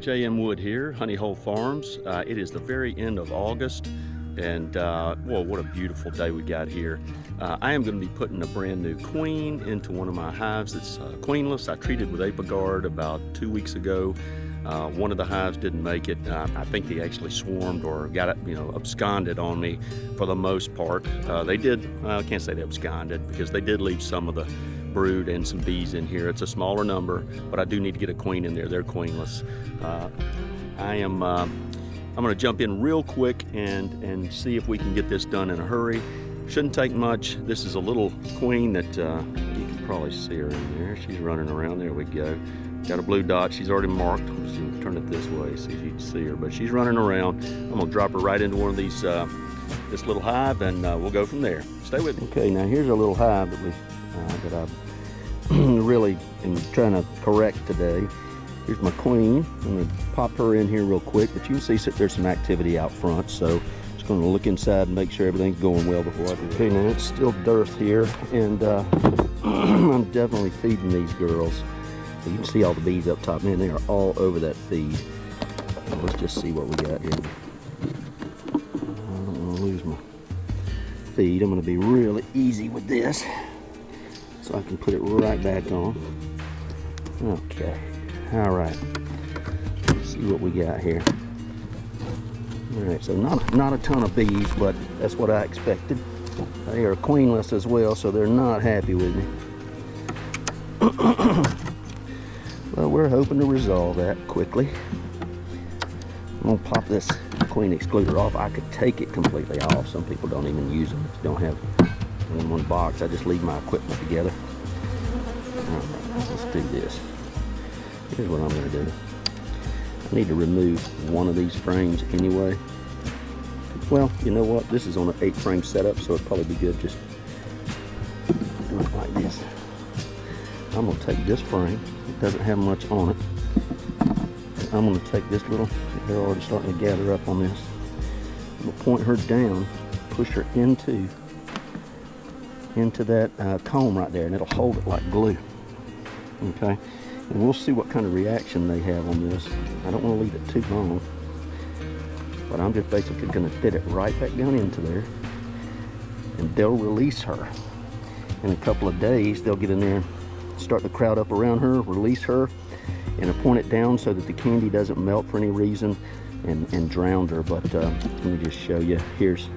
J.M. Wood here, Honey Hole Farms. It is the very end of August, and well, what a beautiful day we got here. I am going to be putting a brand new queen into one of my hives that's queenless. I treated with Apiguard about 2 weeks ago. One of the hives didn't make it. I think they actually swarmed or got it, absconded on me for the most part. They did, I can't say they absconded because they did leave some of the brood and some bees in here. It's a smaller number, but I do need to get a queen in there. They're queenless. I'm going to jump in real quick and see if we can get this done in a hurry. Shouldn't take much. This is a little queen that you can probably see her in there. She's running around. There we go. Got a blue dot. She's already marked. I'm just going to turn it this way, see if you can see her. But she's running around. I'm going to drop her right into one of these, this little hive, and we'll go from there. Stay with me. Okay, now here's a little hive that I really am trying to correct today. Here's my queen. I'm going to pop her in here real quick, but you can see that there's some activity out front, so just going to look inside and make sure everything's going well before I do it. Okay, now it's still dearth here, and I'm definitely feeding these girls. So you can see all the bees up top. Man, they are all over that feed. Let's just see what we got here. I don't want to lose my feed. I'm going to be really easy with this, so I can put it right back on. Okay. All right, let's see what we got here. All right, so not a ton of bees, but that's what I expected. They are queenless as well, so they're not happy with me. Well, we're hoping to resolve that quickly. I'm gonna pop this queen excluder off. I could take it completely off. Some people don't even use them. If you don't have them in one box, I just leave my equipment together. All right, let's do this. Here's what I'm going to do. I need to remove one of these frames anyway. Well, you know what? This is on an 8-frame setup, so it'd probably be good just do it like this. I'm going to take this frame. It doesn't have much on it. I'm going to take this little, they're already starting to gather up on this. I'm going to point her down, push her into that comb right there, and it'll hold it like glue. Okay? And we'll see what kind of reaction they have on this. I don't want to leave it too long, but I'm just basically going to fit it right back down into there, and they'll release her. In a couple of days, they'll get in there, start to crowd up around her, release her, and point it down so that the candy doesn't melt for any reason and drown her. But let me just show you. Here's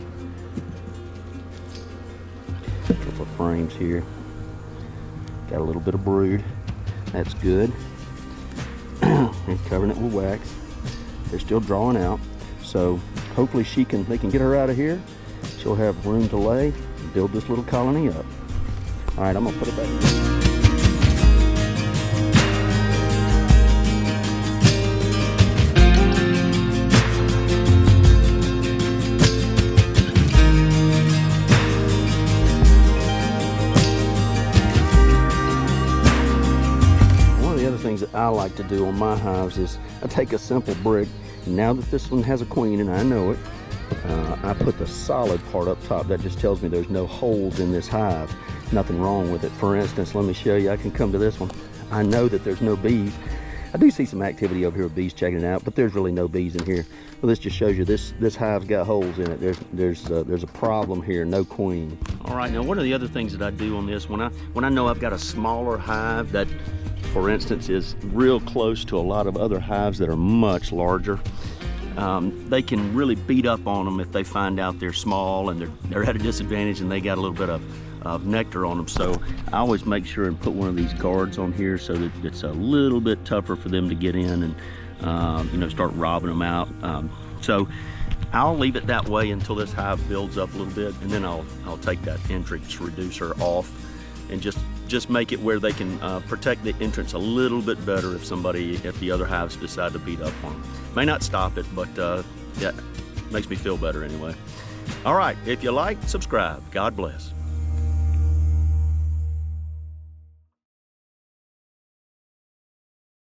a couple of frames here. Got a little bit of brood. That's good. And covering it with wax. They're still drawing out, so hopefully they can get her out of here. She'll have room to lay and build this little colony up. All right, I'm gonna put it back. Things that I like to do on my hives is I take a simple brick. Now that this one has a queen, and I know it, I put the solid part up top. That just tells me there's no holes in this hive, nothing wrong with it. For instance, let me show you. I can come to this one. I know that there's no bees. I do see some activity over here with bees checking it out, but there's really no bees in here. Well, this just shows you this hive's got holes in it. There's a problem here, no queen. All right, now one of the other things that I do on this, when I know I've got a smaller hive that, for instance, is real close to a lot of other hives that are much larger, they can really beat up on them if they find out they're small and they're at a disadvantage and they got a little bit of nectar on them. So I always make sure and put one of these guards on here so that it's a little bit tougher for them to get in and start robbing them out. So I'll leave it that way until this hive builds up a little bit, and then I'll take that entrance reducer off and just make it where they can protect the entrance a little bit better if the other hives decide to beat up on them. May not stop it, but yeah, makes me feel better anyway. All right, if you like, subscribe. God bless.